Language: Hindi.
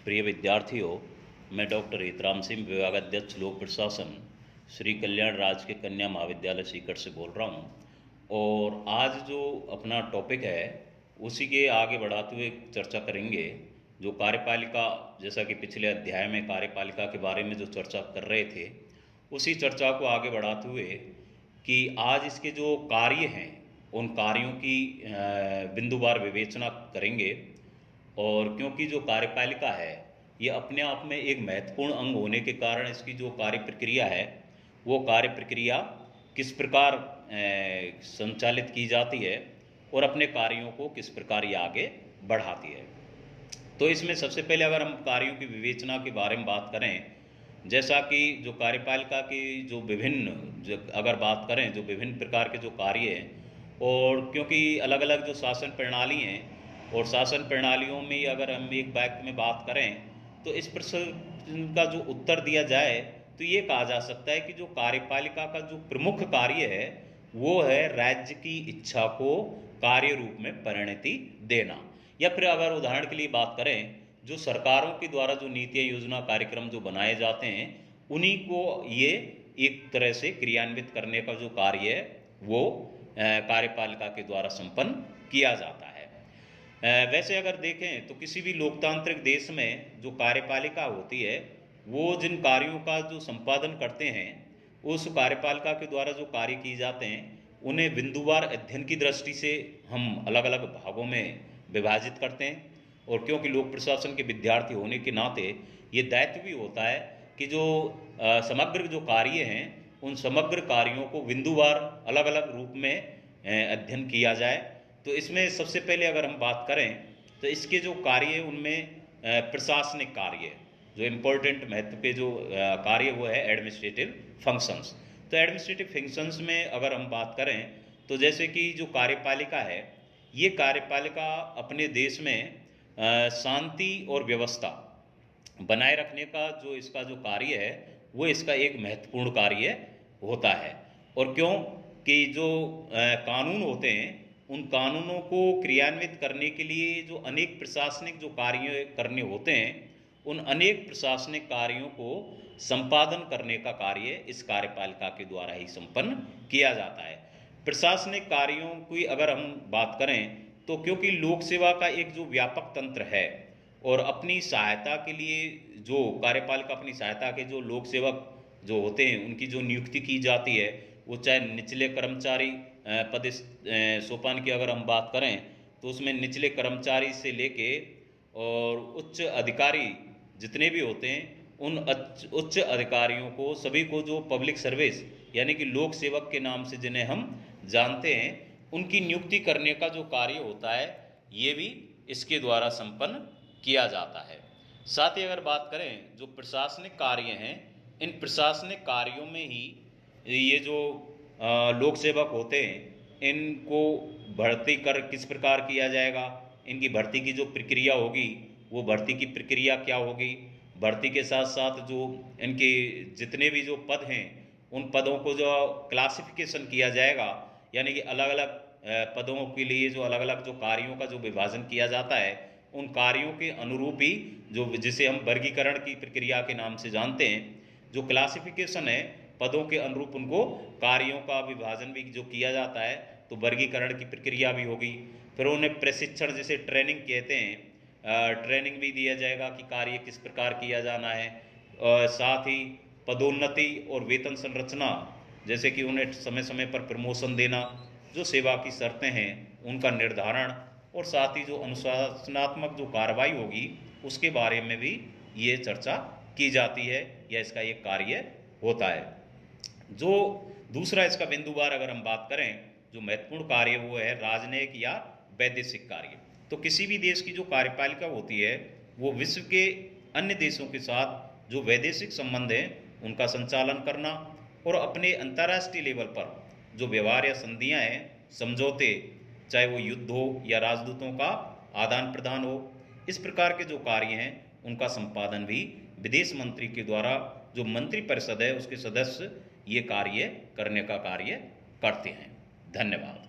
प्रिय विद्यार्थियों, मैं डॉक्टर हितराम सिंह, विभागाध्यक्ष लोक प्रशासन, श्री कल्याण राज के कन्या महाविद्यालय सीकर से बोल रहा हूँ। और आज जो अपना टॉपिक है उसी के आगे बढ़ाते हुए चर्चा करेंगे। जो कार्यपालिका, जैसा कि पिछले अध्याय में कार्यपालिका के बारे में जो चर्चा कर रहे थे, उसी चर्चा को आगे बढ़ाते हुए कि आज इसके जो कार्य हैं उन कार्यों की बिंदुवार विवेचना करेंगे। और क्योंकि जो कार्यपालिका है ये अपने आप में एक महत्वपूर्ण अंग होने के कारण इसकी जो कार्य प्रक्रिया है वो कार्य प्रक्रिया किस प्रकार संचालित की जाती है और अपने कार्यों को किस प्रकार ये आगे बढ़ाती है। तो इसमें सबसे पहले अगर हम कार्यों की विवेचना के बारे में बात करें, जैसा कि जो कार्यपालिका की जो विभिन्न अगर बात करें जो विभिन्न प्रकार के जो कार्य हैं, और क्योंकि अलग अलग जो शासन प्रणाली हैं और शासन प्रणालियों में अगर हम एक वाक्य में बात करें तो इस प्रश्न का जो उत्तर दिया जाए तो ये कहा जा सकता है कि जो कार्यपालिका का जो प्रमुख कार्य है वो है राज्य की इच्छा को कार्य रूप में परिणति देना। या फिर अगर उदाहरण के लिए बात करें, जो सरकारों के द्वारा जो नीतियाँ योजना कार्यक्रम जो बनाए जाते हैं उन्हीं को ये एक तरह से क्रियान्वित करने का जो कार्य है वो कार्यपालिका के द्वारा संपन्न किया जाता है। वैसे अगर देखें तो किसी भी लोकतांत्रिक देश में जो कार्यपालिका होती है वो जिन कार्यों का जो संपादन करते हैं उस कार्यपालिका के द्वारा जो कार्य किए जाते हैं उन्हें बिंदुवार अध्ययन की दृष्टि से हम अलग अलग भागों में विभाजित करते हैं। और क्योंकि लोक प्रशासन के विद्यार्थी होने के नाते ये दायित्व भी होता है कि जो समग्र जो कार्य हैं उन समग्र कार्यों को बिंदुवार अलग अलग रूप में अध्ययन किया जाए। तो इसमें सबसे पहले अगर हम बात करें तो इसके जो कार्य उनमें प्रशासनिक कार्य, जो इम्पोर्टेंट महत्व के जो कार्य वो है एडमिनिस्ट्रेटिव फंक्शंस। तो एडमिनिस्ट्रेटिव फंक्शंस में अगर हम बात करें तो जैसे कि जो कार्यपालिका है ये कार्यपालिका अपने देश में शांति और व्यवस्था बनाए रखने का जो इसका जो कार्य है वो इसका एक महत्वपूर्ण कार्य होता है। और क्यों कि जो कानून होते हैं उन कानूनों को क्रियान्वित करने के लिए जो अनेक प्रशासनिक जो कार्य करने होते हैं उन अनेक प्रशासनिक कार्यों को संपादन करने का कार्य इस कार्यपालिका के द्वारा ही संपन्न किया जाता है। प्रशासनिक कार्यों की अगर हम बात करें तो क्योंकि लोक सेवा का एक जो व्यापक तंत्र है और अपनी सहायता के लिए जो कार्यपालिका अपनी सहायता के जो लोक सेवक जो होते हैं उनकी जो नियुक्ति की जाती है वो चाहे निचले कर्मचारी पद सोपान की अगर हम बात करें तो उसमें निचले कर्मचारी से लेके और उच्च अधिकारी जितने भी होते हैं उन उच्च अधिकारियों को सभी को जो पब्लिक सर्विस यानी कि लोक सेवक के नाम से जिन्हें हम जानते हैं उनकी नियुक्ति करने का जो कार्य होता है ये भी इसके द्वारा संपन्न किया जाता है। साथ ही अगर बात करें जो प्रशासनिक कार्य हैं इन प्रशासनिक कार्यों में ही ये जो लोक सेवक होते हैं इनको भर्ती कर किस प्रकार किया जाएगा, इनकी भर्ती की जो प्रक्रिया होगी वो भर्ती की प्रक्रिया क्या होगी, भर्ती के साथ साथ जो इनके जितने भी जो पद हैं उन पदों को जो क्लासिफिकेशन किया जाएगा यानी कि अलग अलग पदों के लिए जो अलग अलग जो कार्यों का जो विभाजन किया जाता है उन कार्यों के अनुरूप ही जो जिसे हम वर्गीकरण की प्रक्रिया के नाम से जानते हैं, जो क्लासिफिकेशन है पदों के अनुरूप उनको कार्यों का विभाजन भी जो किया जाता है तो वर्गीकरण की प्रक्रिया भी होगी। फिर उन्हें प्रशिक्षण जिसे ट्रेनिंग कहते हैं, ट्रेनिंग भी दिया जाएगा कि कार्य किस प्रकार किया जाना है। साथ ही पदोन्नति और वेतन संरचना जैसे कि उन्हें समय समय पर प्रमोशन देना, जो सेवा की शर्तें हैं उनका निर्धारण और साथ ही जो अनुशासनात्मक जो कार्रवाई होगी उसके बारे में भी ये चर्चा की जाती है या इसका एक कार्य होता है। जो दूसरा इसका बिंदुवार अगर हम बात करें जो महत्वपूर्ण कार्य वो है राजनयिक या वैदेशिक कार्य। तो किसी भी देश की जो कार्यपालिका होती है वो विश्व के अन्य देशों के साथ जो वैदेशिक संबंध हैं उनका संचालन करना और अपने अंतर्राष्ट्रीय लेवल पर जो व्यवहार या संधियाँ हैं, समझौते, चाहे वो युद्ध हो या राजदूतों का आदान प्रदान हो, इस प्रकार के जो कार्य हैं उनका संपादन भी विदेश मंत्री के द्वारा जो मंत्री परिषद है उसके सदस्य ये कार्य करने का कार्य करते हैं। धन्यवाद।